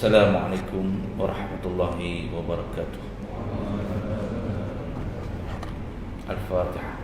Assalamualaikum warahmatullahi wabarakatuh. Al-Fatihah.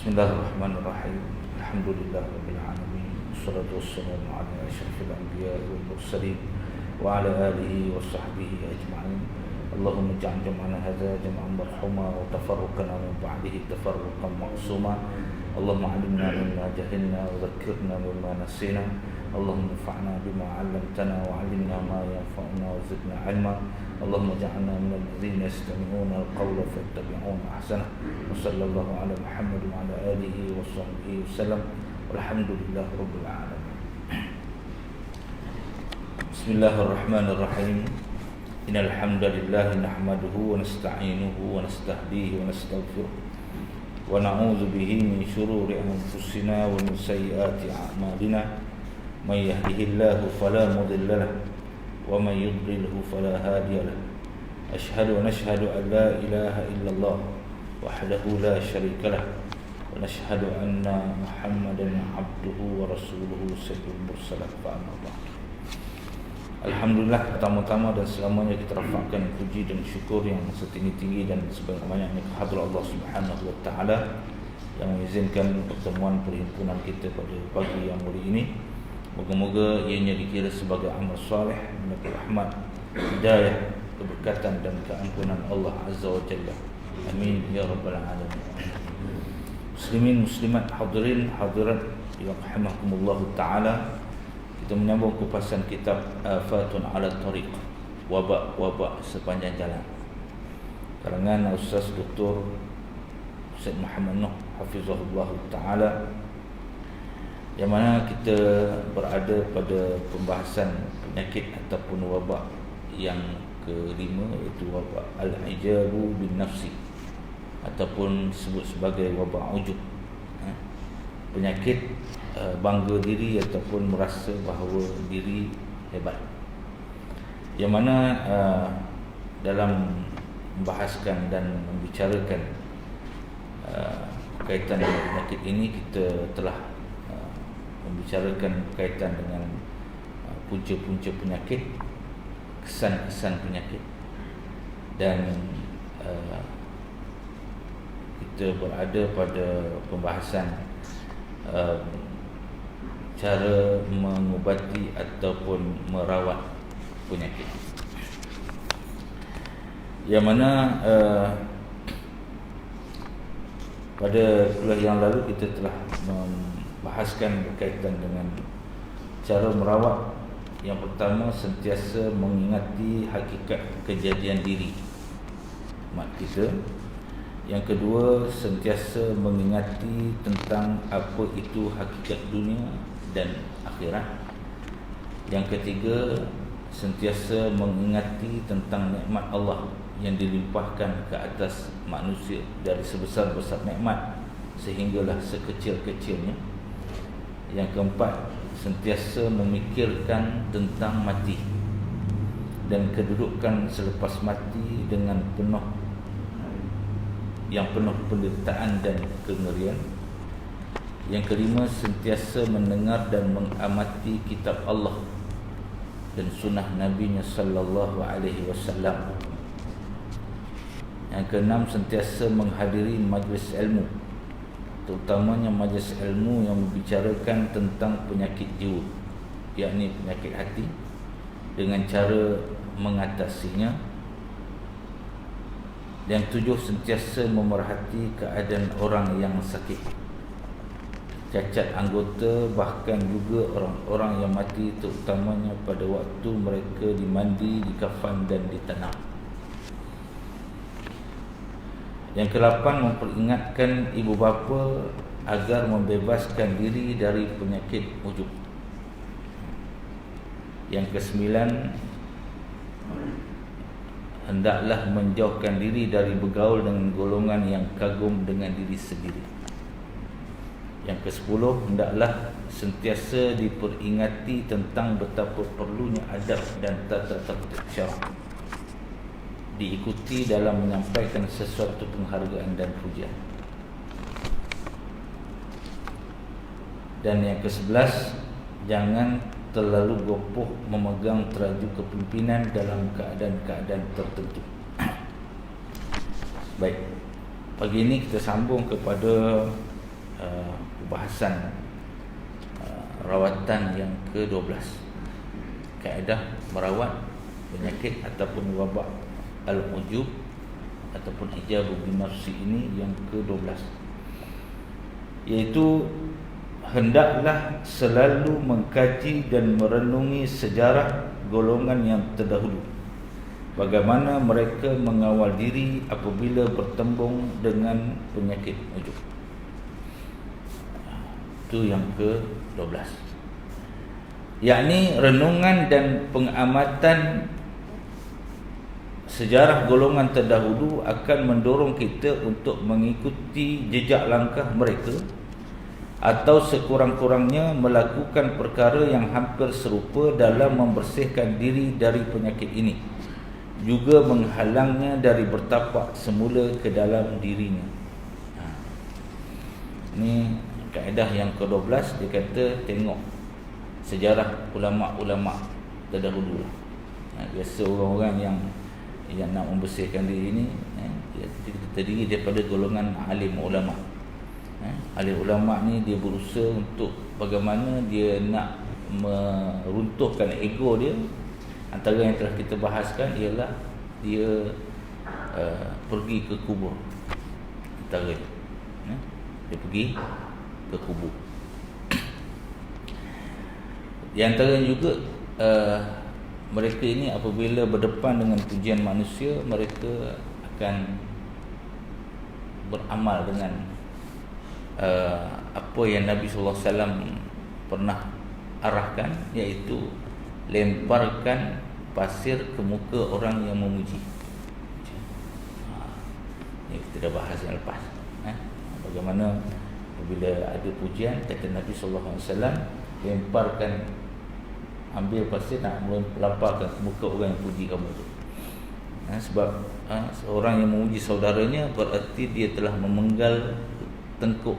Bismillahirrahmanirrahim. Alhamdulillahirabbil alamin. Wassalatu wassalamu ala asyrafil anbiya'i wal mursalin wa ala alihi wa sahbihi ajma'in. Allahumma ij'al jam'ana hadza jam'an marhuma wa tafarruqana min ba'dihi tafarruqan ma'suma. Allahumma 'allimna mimma jahilna wa dhakkirna mimma nasina. Allahumma anfa'na bima 'allamtana wa 'allimna ma yanfa'una wa zidna 'ilma. Allahumma ja'alna minal ladzina yastami'una al-qawla fayattabi'una ahsanah. Wa sallallahu ala Muhammad wa ala alihi wa sahbihi wasallam. Walhamdulillahi rabbil alamin. Bismillahirrahmanirrahim. Innal hamdalillah nahmaduhu wa nasta'inuhu wa nastahdihi wa nastaghfiruh wa na'udzu bihi min shururi anfusina wa min sayyiati a'malina. May yahdihillahu fala mudilla lahu wa may yudlilhu fala hadiya lahu. Ashhadu an la ilaha illallah wahdahu la syarika lahu wa nashhadu anna Muhammadan abduhu wa rasuluhu sayyidul mursalin fa amma ba'd. Alhamdulillah, pertama-tama dan selamanya kita rafakkan puji dan syukur yang setinggi-tinggi dan sebanyak-banyaknya kehadrat Allah Subhanahu wa taala yang mengizinkan pertemuan perhimpunan kita pada pagi yang mulia ini. Moga-moga ianya dikira sebagai amal soleh, mendapat rahmat, hidayah, keberkatan dan keampunan Allah Azza wa Jalla. Amin ya rabbal alamin. Muslimin muslimat, hadirin hadirat yang rahimakumullah taala, kita menyambung kupasan kitab Afatun ala Tariq, wabak-wabak sepanjang jalan, karangan Ustaz Dr. Syed Muhammad Nuh hafizahullah taala, yang mana kita berada pada pembahasan penyakit ataupun wabak yang kelima, iaitu wabak al-ijabu bin nafsi ataupun disebut sebagai wabak ujub, penyakit bangga diri ataupun merasa bahawa diri hebat, yang mana dalam membahaskan dan membicarakan berkaitan dengan penyakit ini, kita telah membicarakan berkaitan dengan punca-punca penyakit, kesan-kesan penyakit, dan kita berada pada pembahasan cara mengubati ataupun merawat penyakit, yang mana pada kuliah yang lalu kita telah membahaskan berkaitan dengan cara merawat. Yang pertama, sentiasa mengingati hakikat kejadian diri mak kita. Yang kedua, sentiasa mengingati tentang apa itu hakikat dunia dan akhirat. Yang ketiga, sentiasa mengingati tentang nikmat Allah yang dilimpahkan ke atas manusia dari sebesar-besar nikmat sehinggalah sekecil-kecilnya. Yang keempat, sentiasa memikirkan tentang mati dan kedudukan selepas mati dengan penuh penderitaan dan kengerian. Yang kelima, sentiasa mendengar dan mengamati kitab Allah dan sunnah Nabi-Nya sallallahu alaihi wasallam. Yang keenam, sentiasa menghadiri majlis ilmu, terutamanya majlis ilmu yang membicarakan tentang penyakit jiwa, yakni penyakit hati, dengan cara mengatasinya. Yang tujuh, sentiasa memerhati keadaan orang yang sakit, cacat anggota, bahkan juga orang-orang yang mati, terutamanya pada waktu mereka dimandi, dikafan dan ditanam. Yang ke-8, memperingatkan ibu bapa agar membebaskan diri dari penyakit ujub. Yang ke-9, hendaklah menjauhkan diri dari bergaul dengan golongan yang kagum dengan diri sendiri. Yang ke-10, hendaklah sentiasa diperingati tentang betapa perlunya adab dan tata tertib syarak diikuti dalam menyampaikan sesuatu penghargaan dan pujian. Dan yang ke-11, jangan terlalu gopoh memegang teraju kepimpinan dalam keadaan-keadaan tertentu. Baik, pagi ini kita sambung kepada bahasan rawatan yang ke-12, kaedah merawat penyakit ataupun wabak al-ujub ataupun ijabu binafsi ini yang ke-12, iaitu hendaklah selalu mengkaji dan merenungi sejarah golongan yang terdahulu, bagaimana mereka mengawal diri apabila bertembung dengan penyakit ujub. Itu yang ke-12, yakni renungan dan pengamatan sejarah golongan terdahulu akan mendorong kita untuk mengikuti jejak langkah mereka atau sekurang-kurangnya melakukan perkara yang hampir serupa dalam membersihkan diri dari penyakit ini, juga menghalangnya dari bertapak semula ke dalam dirinya. Ini kaedah yang ke-12. Dia kata tengok sejarah ulama-ulama terdahulu. Biasa orang-orang yang nak membersihkan diri ini dia terdiri daripada golongan alim ulama. Alim ulama ni dia berusaha untuk bagaimana dia nak meruntuhkan ego dia. Antara yang telah kita bahaskan ialah dia pergi ke kubur. Antara dia pergi ke kubur. Di antaranya juga mereka ini apabila berdepan dengan pujian manusia, mereka akan beramal dengan apa yang Nabi SAW pernah arahkan, iaitu lemparkan pasir ke muka orang yang memuji. Ini kita dah bahas yang lepas. Bagaimana apabila ada pujian, kata Nabi SAW, lemparkan, ambil pasir nak melamparkan ke muka orang yang puji kamu tu. Sebab seorang yang memuji saudaranya berarti dia telah memenggal tengkuk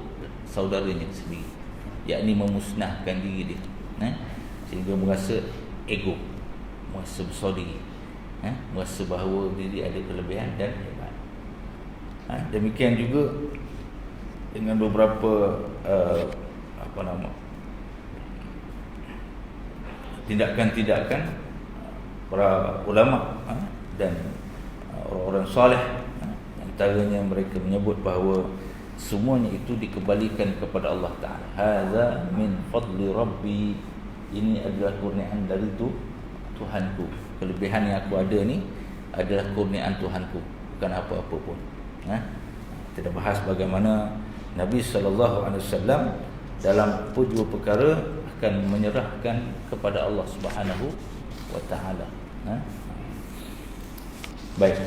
saudaranya sendiri, yakni memusnahkan diri dia, sehingga merasa ego, merasa besar diri, merasa bahawa diri ada kelebihan dan hebat. Demikian juga dengan beberapa tindakan-tindakan para ulama dan orang-orang soleh. Antaranya mereka menyebut bahawa semuanya itu dikembalikan kepada Allah Ta'ala. Hadza min fadli Rabbi, ini adalah kurniaan dari Tuhanku. Kelebihan yang aku ada ni adalah kurniaan Tuhanku, bukan apa-apa pun. Kita bahas bagaimana Nabi SAW dalam dua perkara akan menyerahkan kepada Allah Subhanahu wa Ta'ala. Baik,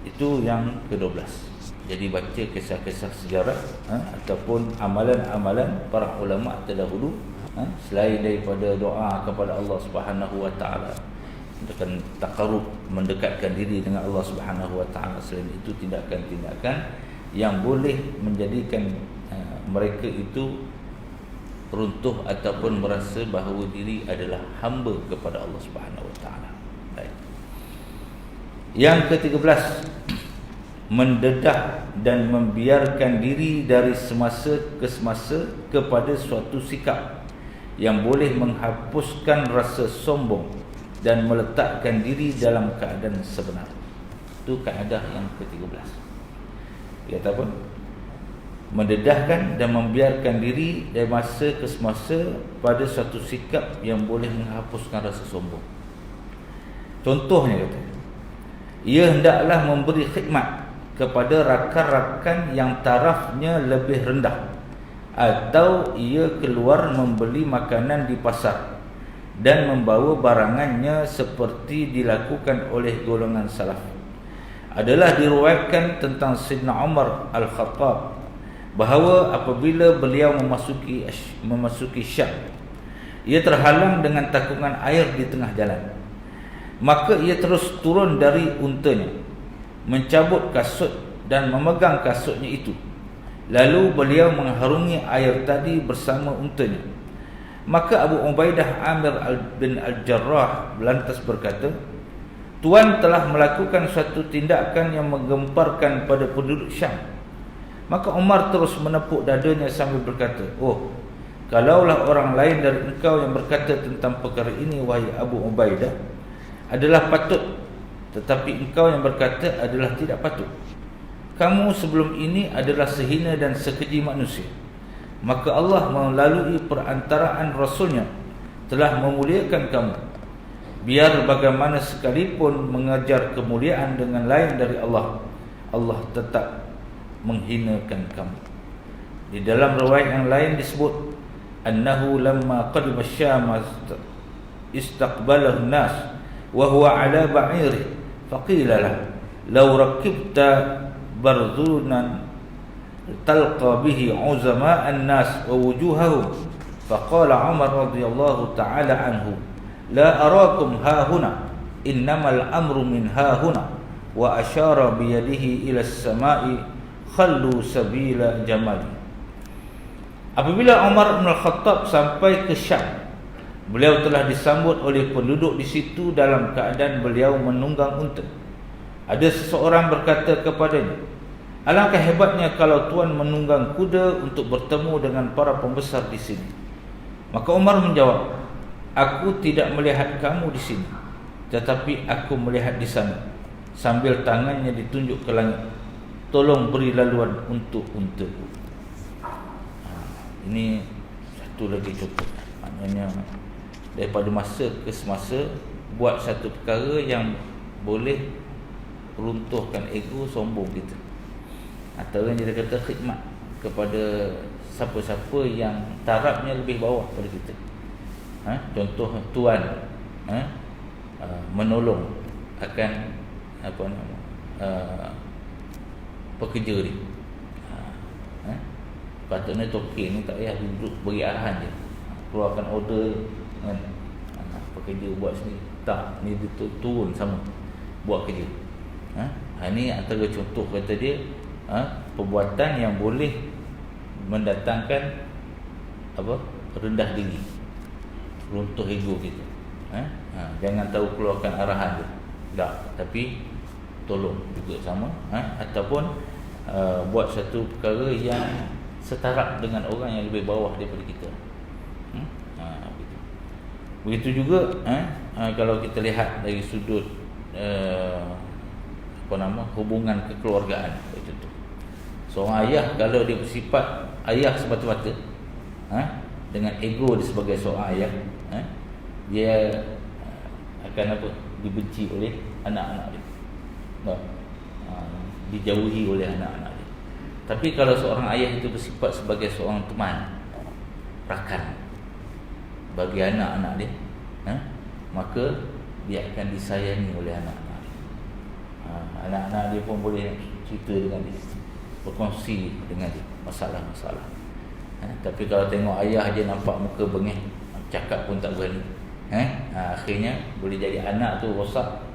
itu yang ke-12. Jadi baca kisah-kisah sejarah ataupun amalan-amalan para ulama terdahulu, selain daripada doa kepada Allah Subhanahu wa Ta'ala dengan taqarrub, mendekatkan diri dengan Allah Subhanahu wa Ta'ala, selain itu tindakan-tindakan yang boleh menjadikan mereka itu runtuh ataupun merasa bahawa diri adalah hamba kepada Allah Subhanahu wa Ta'ala. Baik. Yang ke-13, mendedah dan membiarkan diri dari semasa ke semasa kepada suatu sikap yang boleh menghapuskan rasa sombong dan meletakkan diri dalam keadaan sebenar. Itu kaedah yang ke-13. Dia kata apa? Mendedahkan dan membiarkan diri dari masa ke semasa pada suatu sikap yang boleh menghapuskan rasa sombong. Contohnya kata, ia hendaklah memberi khidmat kepada rakan-rakan yang tarafnya lebih rendah, atau ia keluar membeli makanan di pasar dan membawa barangannya seperti dilakukan oleh golongan salaf. Adalah diriwayatkan tentang Sayyidina Umar Al-Khattab bahawa apabila beliau memasuki Syam, ia terhalang dengan takungan air di tengah jalan. Maka ia terus turun dari untanya, mencabut kasut dan memegang kasutnya itu. Lalu beliau mengharungi air tadi bersama untanya. Maka Abu Ubaidah Amir bin Al-Jarrah lantas berkata, Tuan telah melakukan suatu tindakan yang menggemparkan pada penduduk Syam. Maka Umar terus menepuk dadanya sambil berkata, oh, kalaulah orang lain dari engkau yang berkata tentang perkara ini, wahai Abu Ubaidah, adalah patut, tetapi engkau yang berkata adalah tidak patut. Kamu sebelum ini adalah sehina dan sekeji manusia. Maka Allah melalui perantaraan Rasulnya telah memuliakan kamu. Biar bagaimana sekalipun mengejar kemuliaan dengan lain dari Allah, Allah tetap menghinakan kamu. Di dalam riwayat yang lain disebut, annahu lamma qadima Syam istaqbalahu an-nas wa huwa ala ba'iri faqila lahu law rakibta barzunan talqa bihi uzama an-nas wa wujuhahum. Faqala Umar radhiyallahu ta'ala anhu, la arakum hahuna, innamal amru min hahuna, wa asyara biyadihi ila as-sama'i khallu sabila jamali. Apabila Umar bin Al-Khattab sampai ke Syam, beliau telah disambut oleh penduduk di situ dalam keadaan beliau menunggang unta. Ada seseorang berkata kepadanya, alangkah hebatnya kalau tuan menunggang kuda untuk bertemu dengan para pembesar di sini. Maka Umar menjawab, aku tidak melihat kamu di sini, tetapi aku melihat di sana. Sambil tangannya ditunjuk ke langit, tolong beri laluan untuk untaku. Ini satu lagi contoh. Maknanya daripada masa ke semasa buat satu perkara yang boleh runtuhkan ego, sombong kita. Atau yang dia kata khidmat kepada siapa-siapa yang tarafnya lebih bawah pada kita. Contoh tuan menolong akan pekerja ni. Patutnya token ni tak payah duduk beri arahan je, keluarkan order kan, pekerja buat sini. Tak, ni dia turun sama buat kerja. Ini antara contoh kata dia, perbuatan yang boleh mendatangkan rendah diri, runtuh ego kita. Jangan tahu keluarkan arahan je, tak, tapi tolong juga sama, ataupun buat satu perkara yang setaraf dengan orang yang lebih bawah daripada kita. Begitu juga kalau kita lihat dari sudut hubungan kekeluargaan. Seorang ayah kalau dia bersifat ayah semata-mata, dengan ego dia sebagai seorang ayah, dia akan dibenci oleh anak-anak dia, dijauhi oleh anak-anak dia. Tapi kalau seorang ayah itu bersifat sebagai seorang teman, rakan bagi anak-anak dia, maka dia akan disayangi oleh anak-anak dia. Anak-anak dia pun boleh cerita dengan dia, berkongsi dengan dia masalah-masalah. Tapi kalau tengok ayah je nampak muka bengih, cakap pun tak berani, akhirnya boleh jadi anak tu rosak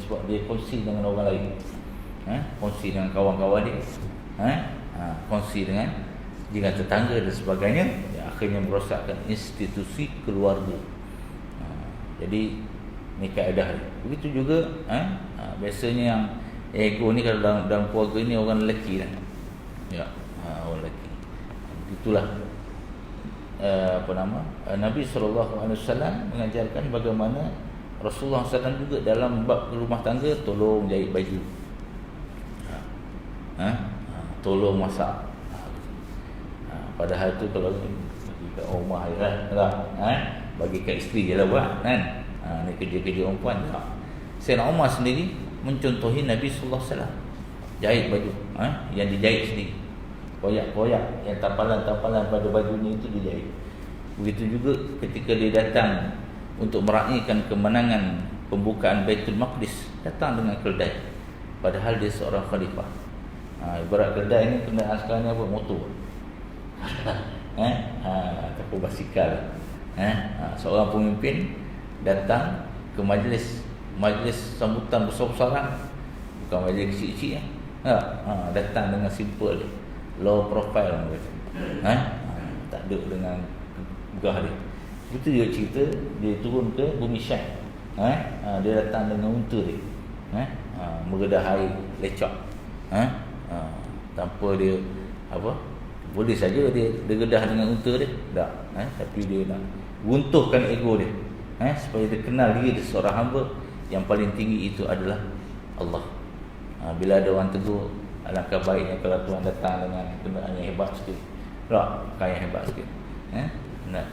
sebab dia kongsi dengan orang lain, kongsi dengan kawan-kawan dia, kongsi dengan jiran tetangga dan sebagainya, akhirnya merosakkan institusi keluarga. Jadi ni kaedah dia. Begitu juga biasanya yang ego ni kalau dalam keluarga ni orang lelaki lah. Ya, orang lelaki. Begitulah Nabi SAW mengajarkan bagaimana Rasulullah SAW juga dalam bab rumah tangga tolong jahit baju, tolong masak. Padahal tu kalau bagi kat rumah bagi kat isteri je lah buat kan. Ni kerja-kerja perempuan tak. Sayyidina Umar sendiri mencontohi Nabi SAW jahit baju, yang dijahit sendiri, koyak-koyak yang tampalan-tampalan pada bajunya itu dijahit. Begitu juga ketika dia datang untuk meraihkan kemenangan pembukaan Baitul Maqdis, datang dengan keldai, padahal dia seorang khalifah. Ibarat keldai ni kenderaan sekarang ni apa? Motor. Ataupun basikal. Seorang pemimpin datang ke majlis sambutan besar-besaran, bukan majlis kecil-kecil datang dengan simple, low profile tak ada dengan gah dia. Itu dia cerita, dia turun ke bumi Syam. Dia datang dengan unta dia. Meredah air lecak. Tanpa dia boleh saja dia redah dengan unta dia. Tak. Tapi dia nak runtuhkan ego dia. Supaya dia kenal diri dia seorang hamba yang paling tinggi itu adalah Allah. Bila ada orang tegur, alangkah baiknya kalau Tuhan datang dengan kenderaan yang hebat sikit. Bukan yang hebat sikit.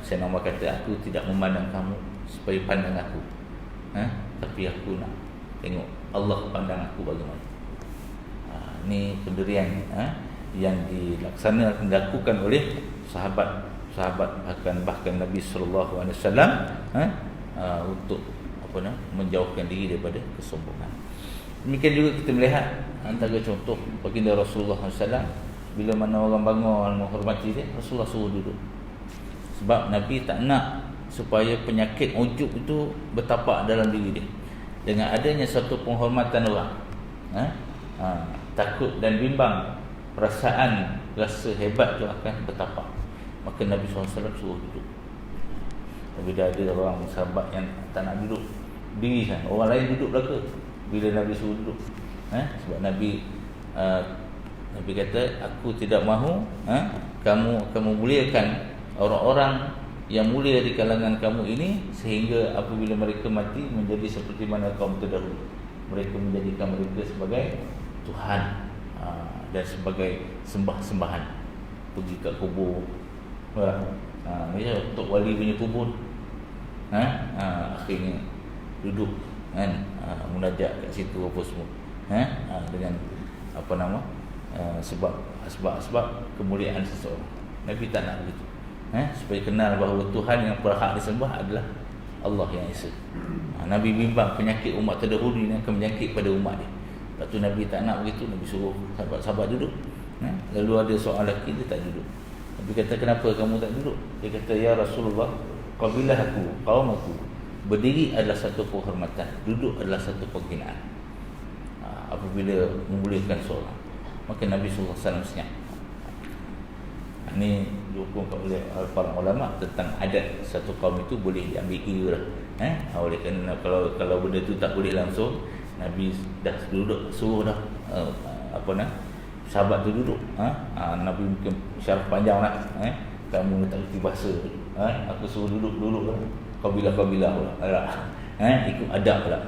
Saya nama kata, aku tidak memandang kamu supaya pandang aku. Tapi aku nak tengok Allah pandang aku bagaimana. Ini pendirian yang dilakukan oleh sahabat bahkan Nabi sallallahu alaihi wasallam untuk menjauhkan diri daripada kesombongan. Demikian juga kita melihat antara contoh baginda Rasulullah SAW, bila mana orang bangun menghormati dia, Rasulullah suruh duduk. Sebab Nabi tak nak supaya penyakit ujub itu bertapak dalam diri dia. Dengan adanya satu penghormatan orang, takut dan bimbang, perasaan rasa hebat itu akan bertapak. Maka Nabi SAW suruh duduk. Bila ada orang sahabat yang tak nak duduk, diri kan, orang lain duduk belaka bila Nabi suruh duduk. Sebab Nabi kata, aku tidak mahu kamu akan memuliakan orang-orang yang mulia di kalangan kamu ini, sehingga apabila mereka mati menjadi seperti mana kaum terdahulu. Mereka menjadikan mereka sebagai Tuhan dan sebagai sembah-sembahan. Pergi kat kubur, untuk wali punya kubur, akhirnya duduk munajat kat situ apa semua, dengan sebab kemuliaan seseorang. Nabi tak nak begitu. Supaya kenal bahawa Tuhan yang berhak disembah adalah Allah yang Esa. Nabi bimbang penyakit umat terdahulu ini akan menjangkit pada umat dia. Lepas tu Nabi tak nak begitu. Nabi suruh sahabat-sahabat duduk. Lalu ada seorang lelaki, dia tak duduk. Nabi kata, kenapa kamu tak duduk? Dia kata, ya Rasulullah, kabilah aku, kaum aku, berdiri adalah satu penghormatan, duduk adalah satu penghinaan. Apabila memuliakan seorang, maka Nabi SAW senyap. Ini dihukum oleh para ulama tentang adat satu kaum itu boleh diambil kira. Oleh kerana kalau benda itu tak boleh langsung, Nabi dah duduk, suruh dah sahabat tu duduk. Nabi mungkin syarah panjang lah. Kamu tak kerti bahasa, aku suruh duduk lah. Kabilah-kabilah ikut adab pula.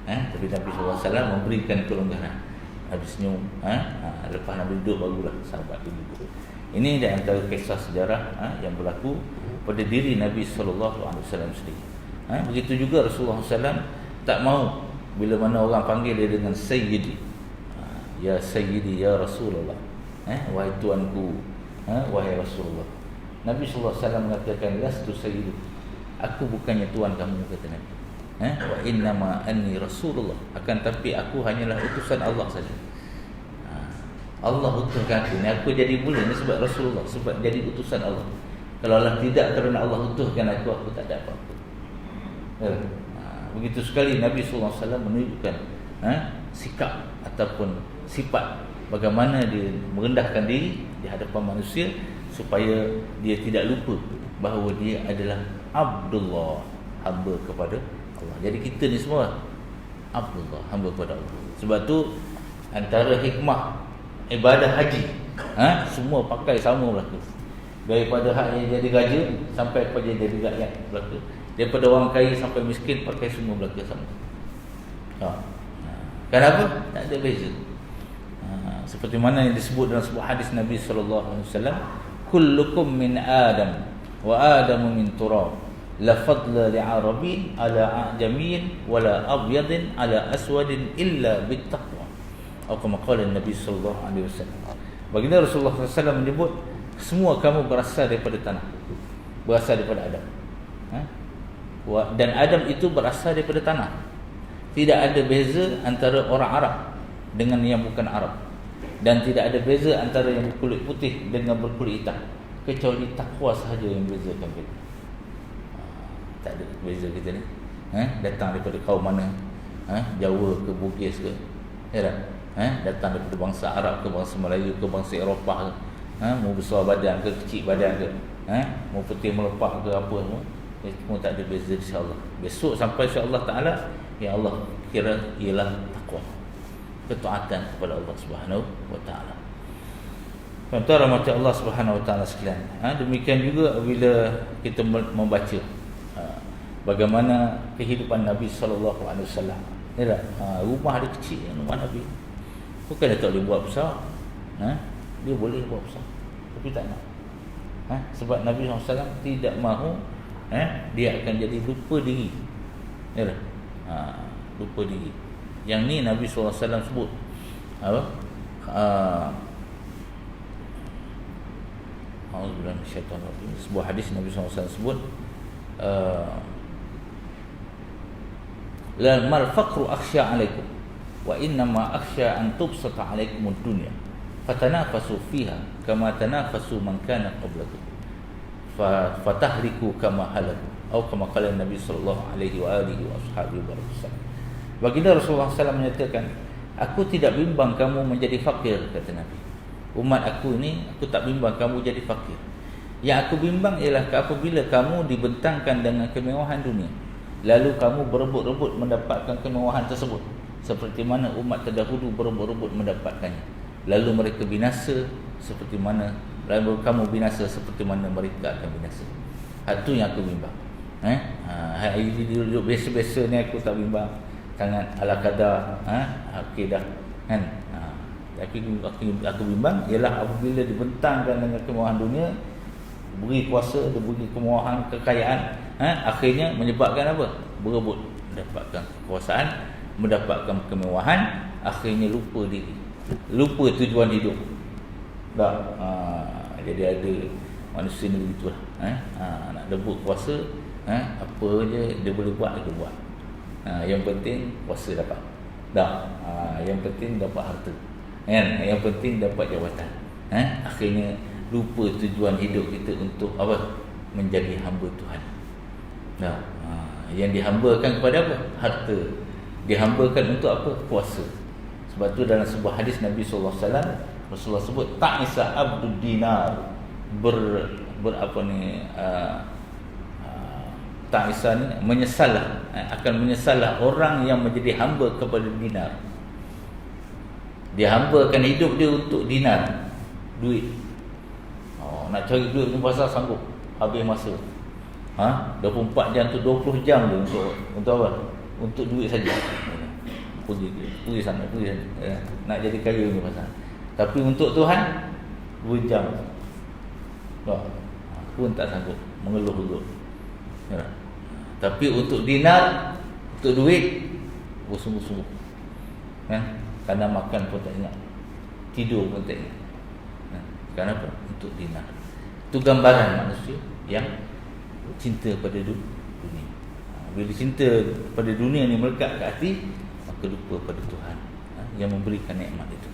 Tapi Nabi SAW memberikan kelonggaran. Nabi senyum. Lepas Nabi duduk, barulah sahabat tu duduk. Ini di antara kisah sejarah yang berlaku pada diri Nabi SAW sendiri. Begitu juga Rasulullah SAW tak mahu bila mana orang panggil dia dengan Sayyidi. Ya Sayyidi, ya Rasulullah, wahai tuanku, wahai Rasulullah. Nabi SAW mengatakan, lastu Sayyidi, aku bukannya tuan kamu, kata Nabi. Wa innama anni Rasulullah, akan tapi aku hanyalah utusan Allah saja. Allah utuskan aku jadi mulia ni sebab Rasulullah, sebab jadi utusan Allah. Kalau Allah tidak kerana Allah utuskan aku tak ada apa-apa. Begitu sekali Nabi SAW menunjukkan sikap ataupun sifat bagaimana dia merendahkan diri di hadapan manusia, supaya dia tidak lupa bahawa dia adalah Abdullah, hamba kepada Allah. Jadi kita ni semua Abdullah, hamba kepada Allah. Sebab tu antara hikmah ibadah haji, semua pakai sama berlaku. Daripada hak yang jadi raja sampai kepada jadi rakyat berlaku. Daripada orang kaya sampai miskin, pakai semua berlaku sama. Kenapa? Tak ada beza. Seperti mana yang disebut dalam sebuah hadis Nabi SAW, kullukum min Adam wa Adamu min turab, la fadla li'arabi ala a'jamin wala abyadin ala aswadin illa bittaqwa. Atau maqala Nabi sallallahu alaihi wasallam. Baginda Rasulullah SAW menyebut, semua kamu berasal daripada tanah, berasal daripada Adam. Dan Adam itu berasal daripada tanah. Tidak ada beza antara orang Arab dengan yang bukan Arab. Dan tidak ada beza antara yang berkulit putih dengan berkulit hitam, kecuali takwa sahaja yang bezakan kita. Tak ada beza kita ni. Datang daripada kaum mana? Jawa ke Bugis ke? Ya tak? Datang daripada bangsa Arab ke bangsa Melayu ke bangsa Eropah ke? Mau besar badan ke kecil badan ke? Mau putih melepak ke apa semua? Semua tak ada beza, insya-Allah. Besok sampai insya-Allah Taala, yang Allah kira ialah takwa, ketaatan kepada Allah Subhanahu wa taala. Tuan-tuan rahmat Allah Subhanahu wa taala sekalian. Demikian juga bila kita membaca bagaimana kehidupan Nabi sallallahu alaihi wasallam. Ya tak? Rumah dia kecil, rumah Nabi. Bukan dia tak boleh buat besar. Dia boleh buat besar, tapi tak nak. Sebab Nabi SAW tidak mahu dia akan jadi lupa diri. Ya tak? Lupa diri. Yang ni Nabi SAW sebut apa? Sebuah hadis Nabi SAW sebut la mal faqru akhsha alaikum wa inna ma akhsha an tubsata alaikum ad-dunya fatanafasu fiha kama tanafasu man kana qablakum fatahriku kama halaku atau kama qala Nabi sallallahu alaihi wa alihi wasallam. Baginda Rasulullah SAW menyatakan, aku tidak bimbang kamu menjadi fakir, kata Nabi. Umat aku ini, aku tak bimbang kamu jadi fakir. Yang aku bimbang ialah apabila kamu dibentangkan dengan kemewahan dunia, lalu kamu berebut-rebut mendapatkan kemewahan tersebut, seperti mana umat terdahulu berebut-rebut mendapatkannya. Lalu mereka binasa seperti mana, lalu kamu binasa seperti mana mereka akan binasa. Itu yang aku bimbang. Hidup biasa-biasa ni aku tak bimbang sangat ala kadar akidah kan. Tapi aku bimbang ialah apabila dibentangkan dengan kemewahan dunia, beri kuasa, diberi kemewahan, kekayaan, akhirnya menyebabkan apa? Berebut mendapatkan kekuasaan, mendapatkan kemewahan, akhirnya lupa diri, lupa tujuan hidup. Jadi ada manusia ni begitulah. Nak rebut kuasa, apa je dia boleh buat, dia buat. Yang penting kuasa dapat. Yang penting dapat harta. Yang penting dapat jawatan. Akhirnya lupa tujuan hidup kita untuk apa? Menjadi hamba Tuhan. Yang dihambakan kepada apa? Harta. Dihambakan untuk apa? Kuasa. Sebab tu dalam sebuah hadis Nabi sallallahu alaihi wasallam, Rasulullah sebut ta'isa abdud dinar, ta'isa ni menyesallah, akan menyesallah orang yang menjadi hamba kepada dinar. Dia hambakan hidup dia untuk dinar, duit. Nak cari duit ni pasal sanggup habis masa. 24 jam tu 20 jam dia untuk apa? Untuk duit saja. Pergi sana. Nak jadi kaya ni pasal. Tapi untuk Tuhan 2 jam. Pun tak sanggup, mengeluh-ngeluh. Tapi untuk dinar, untuk duit, bersungguh-sungguh. Kerana makan pun tak ingat, tidur pun tak ingat. Kenapa? Untuk dinar. Itu gambaran manusia yang cinta pada dunia. Bila cinta pada dunia ni melekat ke hati, maka lupa pada Tuhan yang memberikan nikmat itu.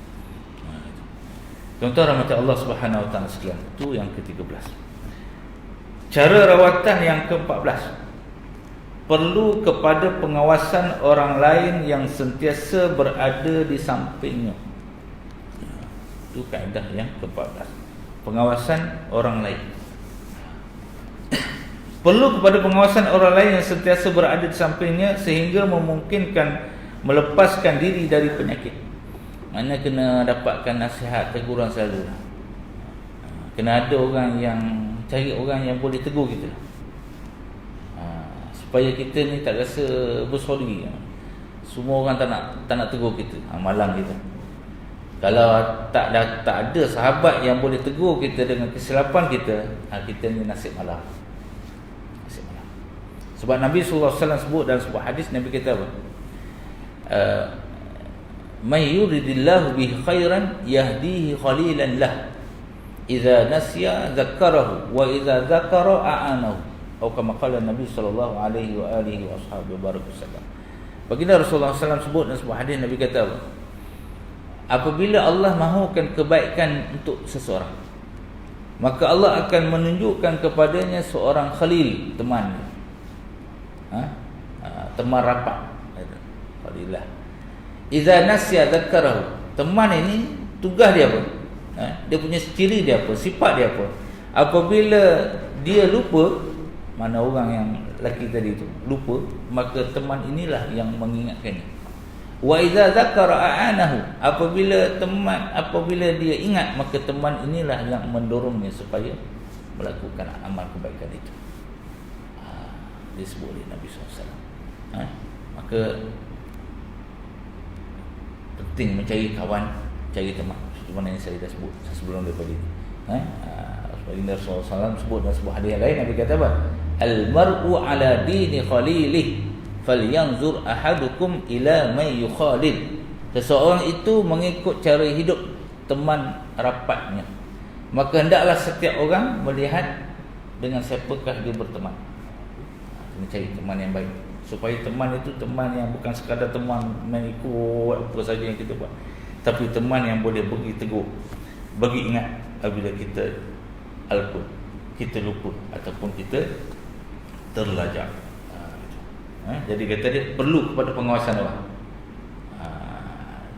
Tuan-tuan rahmat Allah Subhanahu wa taala sekalian, itu yang ke-13. Cara rawatan yang ke-14, perlu kepada pengawasan orang lain yang sentiasa berada di sampingnya. Itu kaedah yang ke-14, pengawasan orang lain. Perlu kepada pengawasan orang lain yang sentiasa berada di sampingnya sehingga memungkinkan melepaskan diri dari penyakit. Mana kena dapatkan nasihat, teguran selalu. Kena ada orang yang, cari orang yang boleh tegur kita, supaya kita ni tak rasa bersorry. Semua orang tak nak tegur kita, malang kita. Kalau tak ada sahabat yang boleh tegur kita dengan kesilapan kita, kita ni nasib malang. Sebab Nabi sallallahu alaihi wasallam sebut dalam sebuah hadis, Nabi kata apa? May yuridillahu bihi khairan yahdihi khalilan lah. Idza nasiya dzakarahu wa idza dzakara a'anahu. Atau kama qala Nabi sallallahu alaihi wa alihi wasallam. Baginda Rasulullah sallallahu sebut dalam sebuah hadis, Nabi kata apa? apabila Allah mahukan kebaikan untuk seseorang, maka Allah akan menunjukkan kepadanya seorang khalil, teman. Teman rapat. Khalillah. Idza nasya dzakarahu. Teman ini tugas dia apa? Dia punya ciri dia apa? Sifat dia apa? Apabila dia lupa, mana orang yang lelaki tadi itu lupa, maka teman inilah yang mengingatkannya. Wa idza dzakara a'anahu. Apabila dia ingat, maka teman inilah yang mendorongnya supaya melakukan amal kebaikan itu. Disebut oleh Nabi SAW. Maka penting mencari kawan, cari teman. Seperti yang saya dah sebut sebelum daripada ini. Baginda Rasulullah SAW sebut dalam sebuah hadis lain, Nabi kata apa? Al-mar'u ala dini khalilih falyanzur ahadukum ila man yukhalil. Seseorang itu mengikut cara hidup teman rapatnya, maka hendaklah setiap orang melihat dengan siapakah dia berteman. Mencari teman yang baik, supaya teman itu teman yang bukan sekadar teman mengikut apa saja yang kita buat, tapi teman yang boleh bagi teguh, bagi ingat apabila kita alqul, kita lupa ataupun kita terlajak. Jadi kata dia perlu kepada pengawasan orang.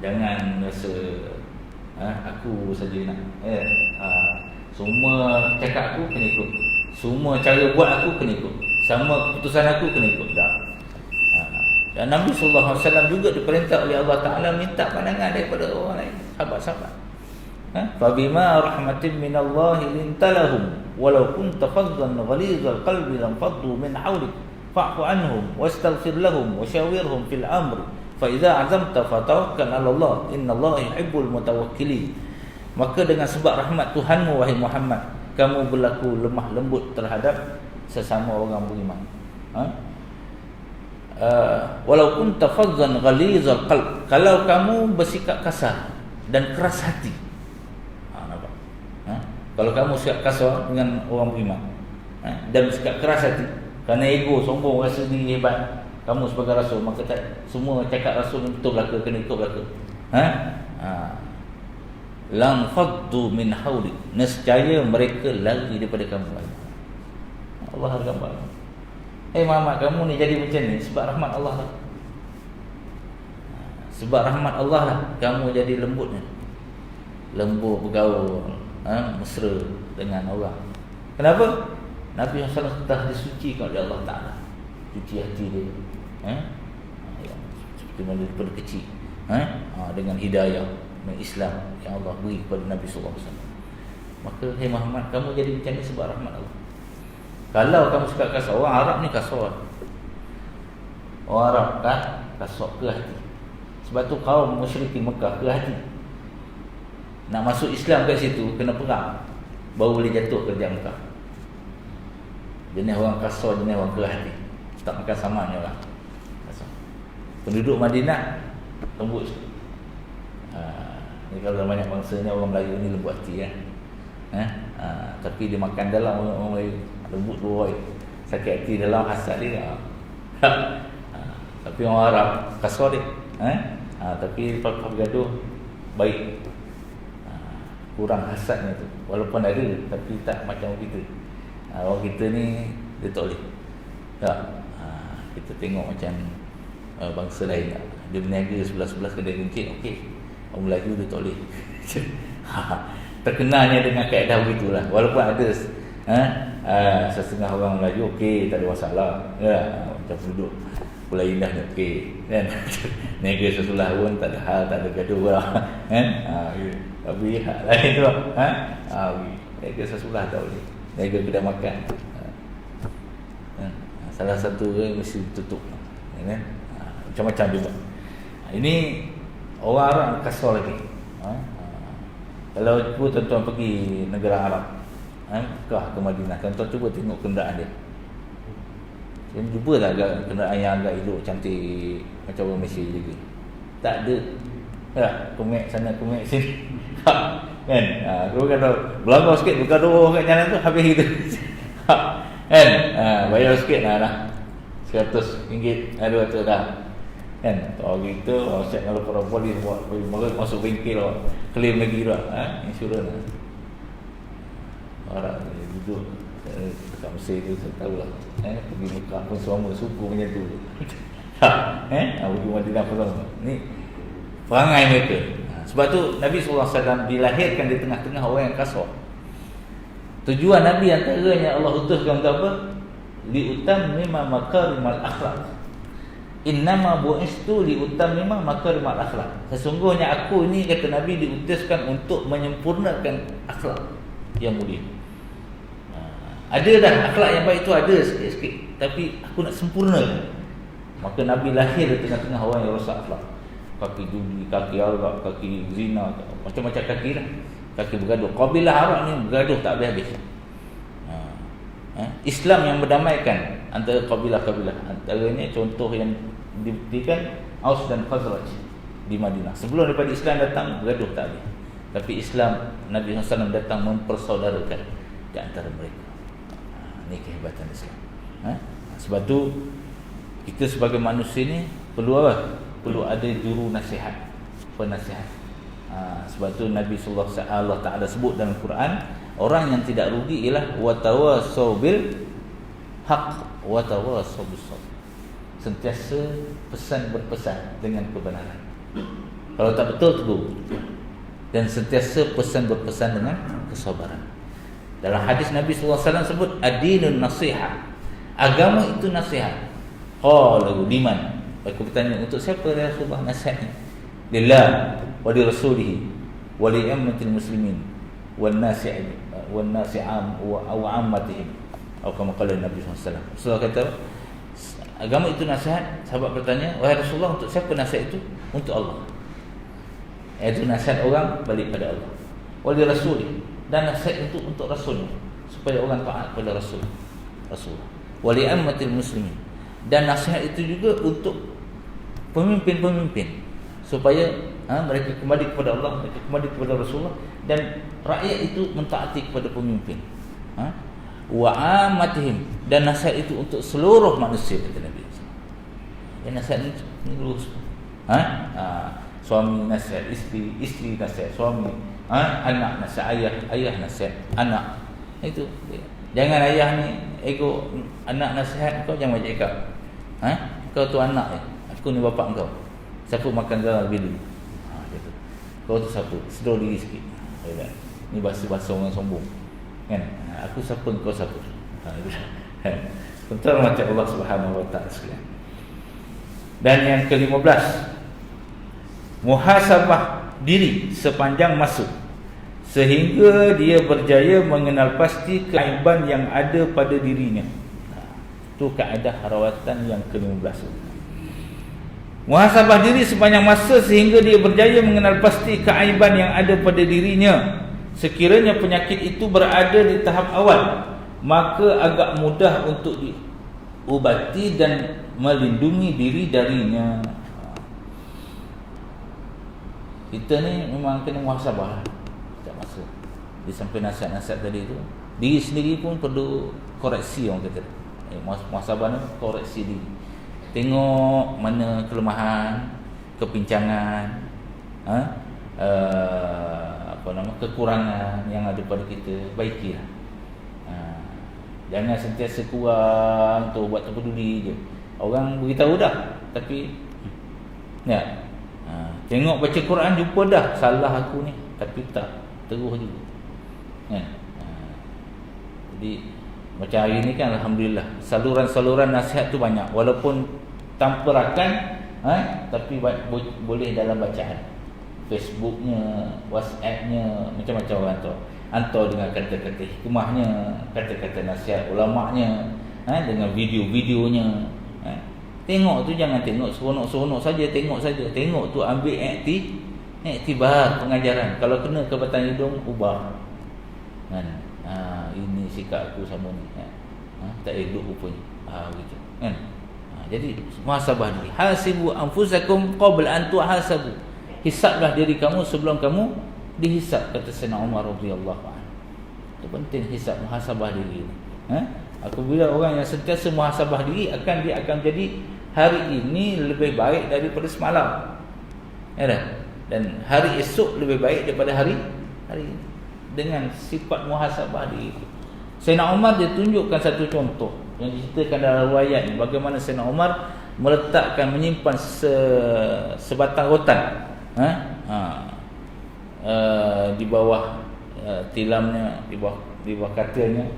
Jangan rasa aku saja nak semua cakap aku kena ikut, semua cara buat aku kena ikut, sama keputusan aku kena ikut. Tak. Dan Nabi SAW juga diperintah oleh Allah Ta'ala minta pandangan daripada orang lain, sahabat-sahabat. Fabima rahmatin minallahi lintalahum walau kunta faddan ghalizal qalbi lam faddu min hawlik fa'fu anhum wastaghfir lahum washawirhum fil amri fa idza azamta fatawakkal 'ala Allah innallaha yuhibbul mutawakkilin. Maka dengan sebab rahmat Tuhanmu wahai Muhammad, kamu berlaku lemah lembut terhadap sesama orang beriman. Walau kunta faddan ghalizal qalb, kalau kamu bersikap kasar dan keras hati. Kalau kamu sikap kasar dengan orang beriman, dan sikap keras hati kerana ego, sombong, rasa diri hebat, kamu sebagai rasul, maka tak semua cakap rasul betul belaka, kena ikut belaka. Lang faddu min hawlik, nescaya mereka lari daripada kamu. Allah gambar. Muhammad, kamu ni jadi macam ni sebab rahmat Allah lah. Sebab rahmat Allah lah kamu jadi lembut ni, lembut bergaul, mesra dengan orang. Kenapa? Nabi SAW telah disucikan oleh Allah Ta'ala, cuci hati dia, seperti mana daripada kecil, dengan hidayah, dengan Islam yang Allah beri kepada Nabi SAW. Maka Muhammad, kamu jadi macam ni sebab rahmat Allah. Kalau kamu suka kasar, orang Arab ni kasar, orang Arab kan kasar ke hati. Sebab tu kaum musyrikin Mekah ke hati. Nak masuk Islam kat situ kena perang baru boleh jatuh kerja Mekah. Jenis orang kasar, jenis orang keras hati, tak makan samanya orang kasar. Penduduk Madinah lembut sikit. Ni kalau banyak bangsa ni, orang Melayu ni lembut hati kan. Tapi dia makan dalam, orang Melayu lembut luar, sakit hati dalam, hasad dia. Tapi orang Arab kasar dia. Tapi lepas bergaduh baik, kurang hasadnya tu. Walaupun ada, tapi tak macam kita. Orang kita ni dia tak boleh. Tak. Kita tengok macam bangsa lain, dia berniaga sebelah-sebelah kedai runcit, okey. Orang Melayu dia tak boleh. Terkenalnya dengan kaedah begitulah. Walaupun ada setengah orang Melayu okey, tak ada masalah. Macam penduduk Pulau Indah ni okey kan. Niaga sebelah pun tak ada hal, tak ada gaduh lah kan. Tapi hak lain tu niaga sebelah tak boleh. Niaga kedai makan, salah satu mesti tutup kan. Macam-macam juga. Ini orang Arab kasar lagi. Kalau tuan-tuan pergi negara Arab, Mekah ke Madinah, tuan-tuan cuba tengok kenderaan dia. Dia jumpa tak agak kenderaan yang agak elok, cantik macam orang Malaysia juga? Tak ada. Kemek sana, kemek sini. Kan? Kalau kata berlanggar sikit, bergaduh kat jalan tu, habis gitu. Kan? Bayar sikit lah, RM100, 200 dah. Kan orang kita WhatsApp kalau para polis buat mereka masuk bengkel claim lagi dah insurans. Orang duduk dekat Mesir tu saya tahulah. Pergi Mekah pun semua suku macam tu. Pergi Madinah pun sama. Ni perangai mereka. Sebab tu Nabi SAW dilahirkan di tengah-tengah orang yang kasar. Tujuan Nabi antaranya Allah utuskan untuk apa? Liutammima makarimal akhlak. Innama bu'istu liutammima makarimal akhlak. Sesungguhnya aku ini, kata Nabi, diutuskan untuk menyempurnakan akhlak yang mulia. Ada dah akhlak yang baik tu ada sikit-sikit, tapi aku nak sempurnakan. Maka Nabi lahir di tengah-tengah orang yang rosak akhlak. Kaki judi, kaki arak, kaki zina, macam-macam kaki lah. Kaki bergaduh. Kabilah Arab ni bergaduh tak habis-habis. Islam yang berdamaikan antara kabilah-kabilah. Antaranya contoh yang dibuktikan Aus dan Khazraj di Madinah. Sebelum daripada Islam datang, bergaduh tak habis. Tapi Islam, Nabi SAW datang mempersaudarakan di antara mereka. Ini kehebatan Islam. Sebab tu kita sebagai manusia ni perlu apa? Perlu ada juru nasihat, penasihat. Sebab tu Nabi sallallahu alaihi wasallam Allah Taala sebut dalam Quran, orang yang tidak rugi ialah watawasau bil haq watawasau bis sabr. Sentiasa pesan berpesan dengan kebenaran. Kalau tak betul tegur. Dan sentiasa pesan berpesan dengan kesabaran. Dalam hadis Nabi sallallahu alaihi wasallam sebut ad-dinun nasiha. Agama itu nasihat. Qala liman? Aku bertanya, untuk siapa ya Rasulullah nasihat ni? Lillah wa li rasulih wa li ummatil muslimin wan nasi'in wan nasi'am wa ammatihim. Atau kama qala Nabi sallallahu alaihi wasallam. Rasulullah kata, agama itu nasihat. Sahabat bertanya, wahai Rasulullah, untuk siapa nasihat itu? Untuk Allah. Itu nasihat orang balik pada Allah. Wa li rasulih, dan nasihat itu untuk rasulnya, supaya orang taat pada Rasulullah. Wa li ummatil muslimin, dan nasihat itu juga untuk pemimpin-pemimpin, supaya mereka kembali kepada Allah, mereka kembali kepada Rasulullah, dan rakyat itu mentaati kepada pemimpin. Wa amatihim, dan nasihat itu untuk seluruh manusia, kata Nabi. Dan nasihat itu lurus. Suami nasihat isteri, isteri nasihat suami, anak nasihat ayah, ayah nasihat anak. Itu. Jangan ayah ni ego, anak nasihat kau jangan cakap. Kau tu anak ya. Aku ni bapak kau. Siapa makan kau lebih dulu? Gitu. Kau tu siapa? Sedar diri sikit. Ni bahasa-bahasa orang sombong. Kan? Aku siapa, kau siapa? Tentang macam Allah Subhanahu Wa Taala sekalian. Dan yang ke-15, muhasabah diri sepanjang masa sehingga dia berjaya mengenal pasti keaiban yang ada pada dirinya. Itu kaedah rawatan yang ke-15. Muhasabah diri sepanjang masa sehingga dia berjaya mengenal pasti keaiban yang ada pada dirinya. Sekiranya penyakit itu berada di tahap awal, maka agak mudah untuk diubati dan melindungi diri darinya. Kita ni memang kena muhasabah setiap masa. Dia sampai nasihat-nasihat tadi tu, diri sendiri pun perlu koreksi, orang kata. Muhasabah ni koreksi diri. Tengok mana kelemahan, kepincangan, kekurangan yang ada pada kita, baikilah. Jangan sentiasa kurang tu buat tak peduli je. Orang beritahu dah, tapi ya. Tengok baca Quran jumpa dah salah aku ni, tapi tak terus juga. Kan? Jadi macam hari ni kan alhamdulillah saluran-saluran nasihat tu banyak, walaupun tanpa rakan, tapi boleh dalam bacaan. Facebooknya, WhatsAppnya, macam-macam orang tu hantar dengan kata-kata hikmahnya, kata-kata nasihat ulama'nya, dengan video-videonya. Tengok tu, jangan tengok seronok-seronok saja, tengok saja. Tengok tu ambil iktibar pengajaran. Kalau kena ke batang hidung, ubah. Kan? Ini sikap aku sama ni. Tak elok rupanya. Begitu. Kan? Jadi muhasabah diri. Hasibu anfusakum qabla an tuhasabu. Hisablah diri kamu sebelum kamu dihisab, kata Sayyidina Umar radhiyallahu anhu. Itu penting hisab, muhasabah diri. Apabila orang yang sentiasa muhasabah diri, dia akan jadi hari ini lebih baik daripada semalam. Ya dah? Dan hari esok lebih baik daripada hari ini. Dengan sifat muhasabah dia itu. Sayyidina Umar dia tunjukkan satu contoh yang diceritakan dalam riwayat ni, bagaimana Sayyidina Umar meletakkan, menyimpan sebatang rotan di bawah tilamnya, di bawah katilnya.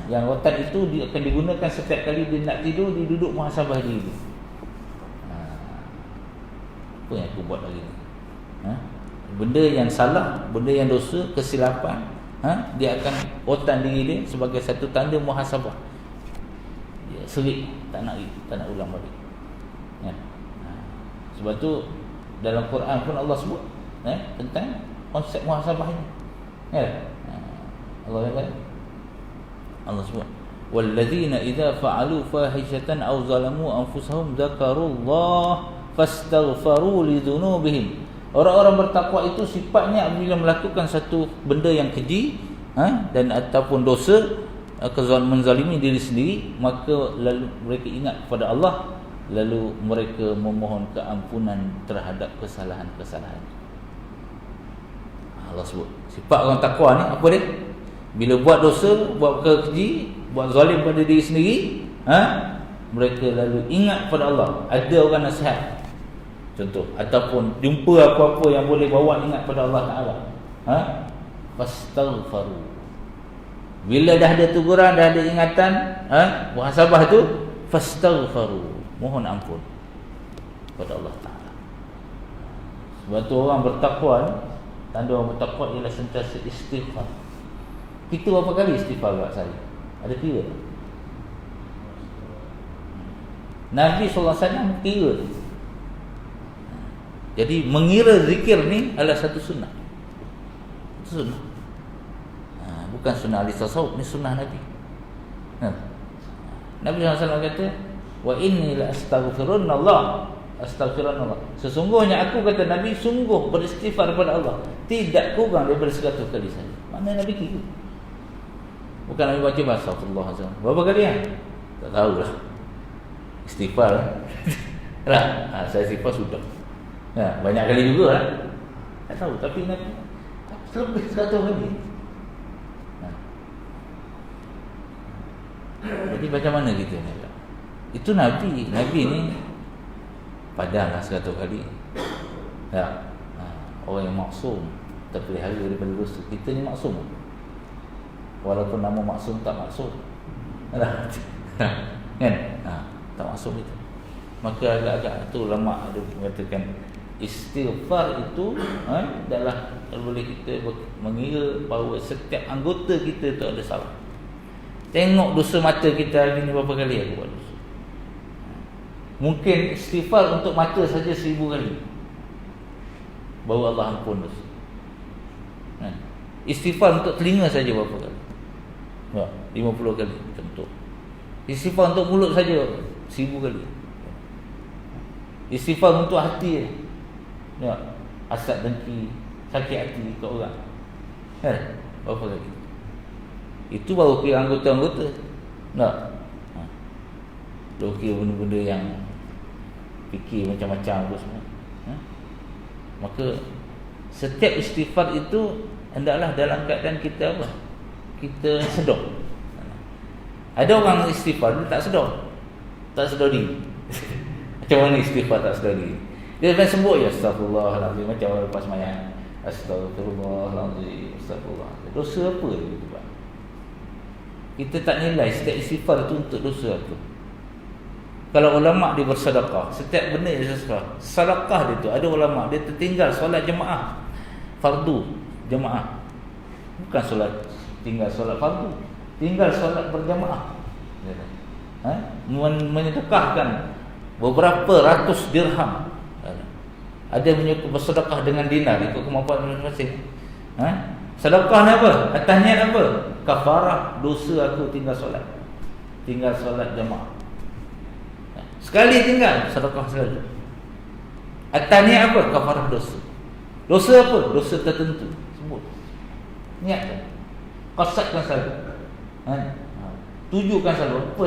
Yang rotan itu dia akan digunakan setiap kali dia nak tidur, dia duduk muhasabah diri. Apa yang aku buat hari ni? Benda yang salah, benda yang dosa, kesilapan, dia akan rotan diri dia sebagai satu tanda muhasabah. Dia selit, tak nak ulang balik. Sebab tu dalam Quran pun Allah sebut tentang konsep muhasabah ini. Allah sebut walladzina idza fa'alu fahishatan aw zalamu anfusahum dzakarullah fastaghfaru lidzunubihim. Orang-orang bertakwa itu sifatnya apabila melakukan satu benda yang keji dan ataupun dosa, menzalimi diri sendiri, maka lalu mereka ingat kepada Allah, lalu mereka memohon keampunan terhadap kesalahan-kesalahan. Allah sebut sifat orang takwa ni apa dia? Bila buat dosa, buat perkara keji, buat zalim pada diri sendiri, mereka lalu ingat kepada Allah. Ada orang nasihat, contoh, ataupun jumpa apa-apa yang boleh bawa ingat pada Allah Ta'ala, fastaghfaru. Bila dah ada teguran, dah ada ingatan, muhasabah tu, fastaghfaru, mohon ampun kepada Allah Ta'ala. Sebab tu orang bertakwa ni, tanda orang bertakwa ialah sentiasa istighfar. Kita berapa kali istighfar kat saya? Ada kira? Nabi SAW kira. Jadi mengira zikir ni adalah satu sunnah. Sunnah. Bukan sunnah ahli tasawuf, ni sunnah Nabi. Nabi SAW kata, wa inni la astaghfirullah. Sesungguhnya aku, kata Nabi, sungguh beristighfar kepada Allah, tidak kurang daripada 100 kali saja. Mana Nabi kira? Bukan Nabi baca bahasa Allah SWT. Berapa kali kan? Tak tahulah. Istighfar lah. Saya istighfar sudah. Banyak kali juga lah. Tak tahu. Tapi Nabi lebih 100 kali. Jadi macam mana kita ni? Itu Nabi. Nabi ni padahlah 100 kali. Orang yang maksum, terpelihara daripada dosa. Kita ni maksum, walaupun nama maksum tak maksum. Kan? Tak maksum itu. Maka agak-agak tu ulama ada mengatakan istighfar itu adalah boleh kita mengira bahawa setiap anggota kita tu ada salah. Tengok dosa mata kita hari ni berapa kali aku buat dosa. Mungkin istighfar untuk mata saja 1000 kali, baru Allah ampun dosa. Istighfar untuk telinga saja berapa kali? 50 kali contoh. Istighfar untuk mulut saja 1000 kali. Istighfar untuk hati, hasad, dengki, sakit hati ke orang, berapa kali? Itu baru kira anggota-anggota. Baru kira benda-benda yang fikir macam-macam semua. Maka setiap istighfar itu hendaklah dalam keadaan kita apa? Kita sedar. Ada orang istighfar dia tak sedar. Tak sedar diri. Macam mana istighfar tak sedar diri? Dia main sebut ya astagfirullahalazim, macam orang lepas sembahyang. Astagfirullahalazim, astagfirullah. Dosa apa dia buat? Kita tak nilai setiap istighfar itu untuk dosa apa. Kalau ulama dia bersedekah, setiap benda dia sedekah dia tu, ada ulama dia tertinggal solat jemaah fardu jemaah, bukan solat tinggal solat fardu, tinggal solat berjemaah, menyedekahkan beberapa ratus dirham. Ada yang bersedekah dengan dinar, ikut kemampuan masing-masing. Sedekah ni apa? Atas niat apa? Kafarah dosa aku tinggal solat jemaah. Sekali tinggal, sedekah sekali. Atas niat apa? Kafarah dosa. Dosa apa? Dosa tertentu. Sebut niat, qasadkan selalu, tujukan selalu. Apa?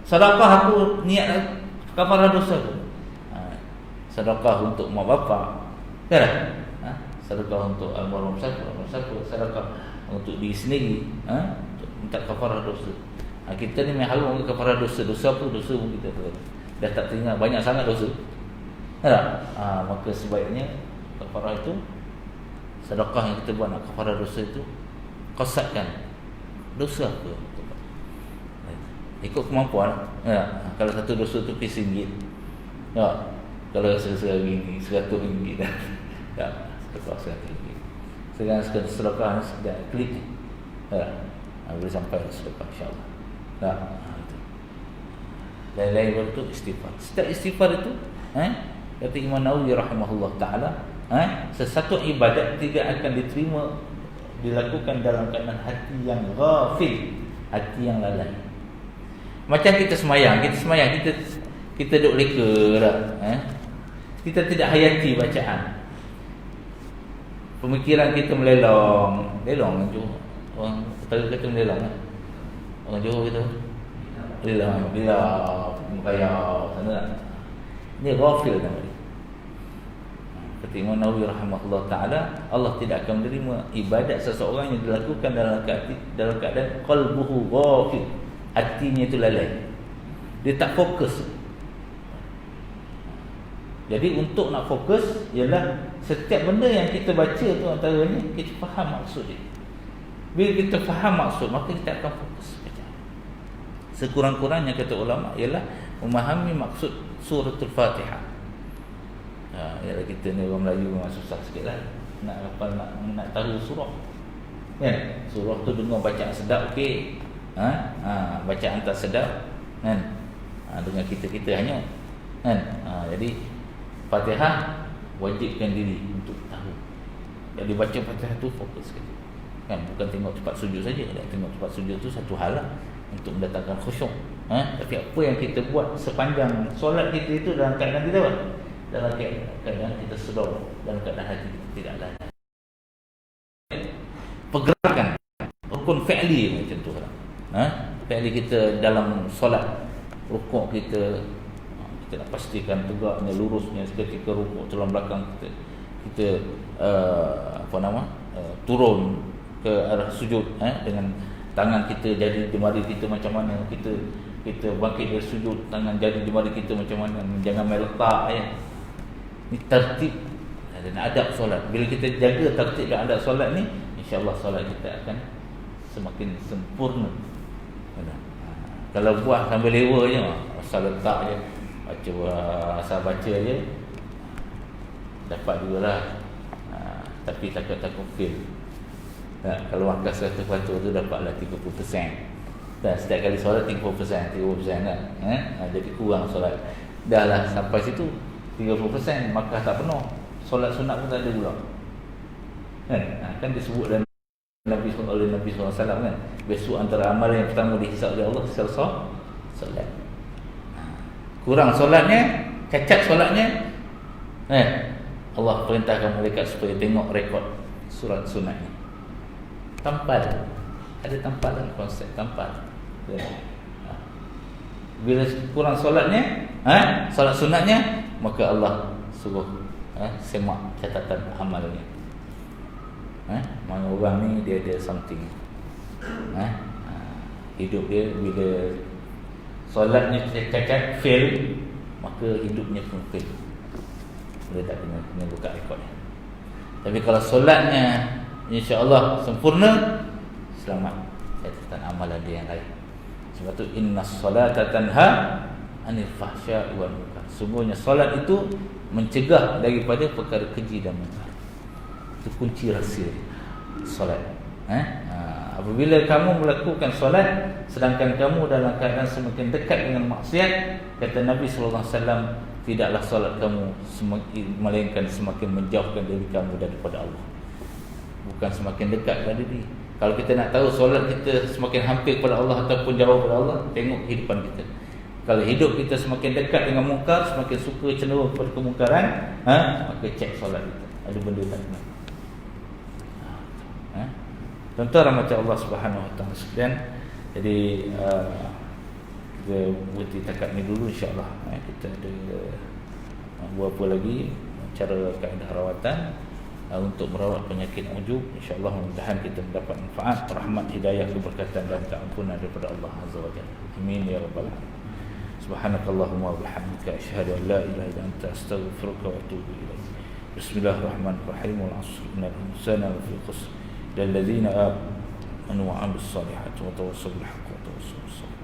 Sedekah aku niat kafarah dosa tu. Sedekah untuk mak bapak, kan? Sedekah untuk almarhum siapa, sedekah untuk diri sendiri, untuk minta kafarah dosa. Kita ni memang halu kafarah dosa. Dosa apa? Dosa pun kita tu dah tak teringat, banyak sangat dosa. Tak? Maka sebaiknya kafarah itu, sedekah yang kita buat nak kafarah dosa itu, qasadkan dosa apa? Ikut kemampuan. Kalau satu dosa tu RM10, kalau RM100, RM100 dah. Tak, sedekah RM100. Sekarang sedekah ni sudah klik. Boleh sampai sedekah insya-Allah. Itu. Dan lain waktu istighfar. Setiap istighfar itu, kata Imam Nawawi rahimahullah taala, sesuatu ibadat tidak akan diterima dilakukan dalam keadaan hati yang ghafil, hati yang lalai. Macam kita semayang, kita duduk leka dah, kita tidak hayati bacaan. Pemikiran kita melelong orang Johor. Orang kata melelong. Orang Johor kita melelong, mengayau sana. Ini ghafil namanya. Kata Imam Nawawi rahimahullah taala, Allah tidak akan menerima ibadat seseorang yang dilakukan dalam keadaan qalbuhu ghafil, hatinya itu lalai. Dia tak fokus. Jadi untuk nak fokus ialah setiap benda yang kita baca tu antaranya kita faham maksud dia. Bila kita faham maksud, maka kita akan fokus baca. Sekurang-kurangnya kata ulama ialah memahami maksud suratul Fatihah. Ialah kita ni orang Melayu memang susah sikitlah nak tahu surah. Kan? Surah tu dengar bacaan sedap okey. Bacaan tak sedap kan? Dengan kita hanya kan? Jadi Fatihah wajibkan diri untuk tahu. Jadi baca Fatihah tu fokus kan, bukan tengok tempat sujud saja. Tengok tempat sujud tu satu hal lah, untuk mendatangkan khusyuk. Tapi apa yang kita buat sepanjang solat kita itu dalam keadaan kita apa? Dalam keadaan kita sedar, dalam keadaan hati kita tidak lalai. Pergerakan rukun fi'li macam tu lah. Fi'li kita dalam solat, rukuk kita nak pastikan tegaknya, lurusnya. Seketika rukuk tulang belakang kita turun ke arah sujud, dengan tangan kita jadi di mari kita macam mana, kita bangkit dari sujud, tangan jadi di mari kita macam mana, jangan main letak ya. Ini tertib dan adab solat. Bila kita jaga tertib dan adab solat ni, insya-Allah solat kita akan semakin sempurna. Kalau buat sambil lewa je, asal letak je, asal baca je, dapat juga lah. Tapi takut fail. Kalau angka 100% tu dapatlah 30%. Dan setiap kali solat 30% kan. Jadi kurang solat. Dah lah sampai situ 30%, maka tak penuh. Solat sunat pun tak ada pula. Kan disebut dalam Nabi SAW kan, besok antara amal yang pertama dihisab oleh Allah secara solat. Kurang solatnya, cacat solatnya, Allah perintahkan malaikat supaya tengok rekod surat sunatnya. Tampal, ada tampalan, konsep tampal. Bila kurang solatnya, solat sunatnya, maka Allah suruh semak catatan amalnya. Mana orang ni dia ada something, hidup dia bila solatnya cacat, fail, maka hidupnya pun fail. Dia tak kena buka rekodnya. Tapi kalau solatnya insya-Allah sempurna, selamat catatan amalan dia yang lain. Sebab tu innas solata tanha anil fahsya'i wal munkar. Sungguhnya solat itu mencegah daripada perkara keji dan munkar. Itu kunci rahsia solat. Apabila kamu melakukan solat sedangkan kamu dalam keadaan semakin dekat dengan maksiat, kata Nabi sallallahu alaihi wasallam, tidaklah solat kamu melainkan semakin menjauhkan diri kamu daripada Allah, bukan semakin dekat pada diri. Kalau kita nak tahu solat kita semakin hampir kepada Allah ataupun jauh kepada Allah, tengok kehidupan kita. Kalau hidup kita semakin dekat dengan mungkar, semakin suka cenderung kepada kemungkaran, maka cek solat kita, ada benda tak benar. Tuan-tuan rahmat Allah Subhanahu wa taala sekalian. Jadi kita berhenti takat ni dulu insya-Allah. Kita ada berapa lagi cara kaedah rawatan untuk merawat penyakit ujub. InsyaAllah mudah-mudahan kita mendapat manfaat, rahmat, hidayah, keberkatan dan keampunan daripada Allah Azza wa Jalla. Amin ya rabbal alamin. Subhanakallahumma wa bihamdika asyhadu an la ilaha illa anta astaghfiruka wa atubu ilaik. Bismillahirrahmanirrahim. Wal 'ashr innal insana lafi khusr. Lil ladzina amanu wa 'amilus solihati wa tawassaw bil haqqi wa tawassaw bis sabr.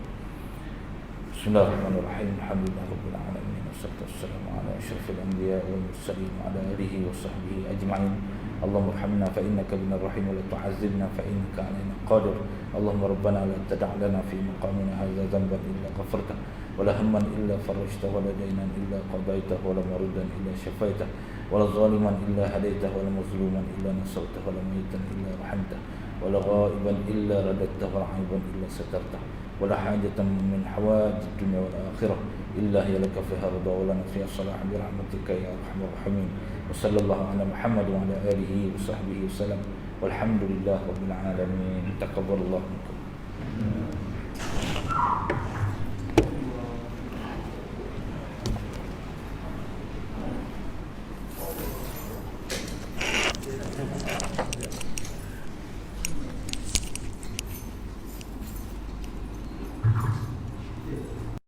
Bismillahirrahmanirrahim. Alhamdulillahirabbil alamin. Wassalamu ala asyrafil anbiya wal mursalin wa ala alihi wa sahbihi ajma'in. Allahumma arhamna fa innaka binar rahim wa la tu'azzibna fa innaka 'alaina qadir. Allahumma rabbana la tada' lana fi maqamina hadza dhanban illa ghafarta wa la hamman illa farajta wa la daynan illa qadaita wa la maridan illa shafaita wa la zaliman illa hadaita wa la mazluman illa nasarta wa la mayitan illa rahamta wa la ghaiban illa radatta wa la 'aiban illa satarta wa la hajatan min hawaij ad-dunya wal akhirah illa hiya laka fiha ridha wa lana fiha salah bi rahmatika ya arhamar rahimin. Wa sallallahu ala Muhammad wa ala alihi wa sahbihi wasallam. Walhamdulillahi rabbil alamin. Taqabbalallahu minkum.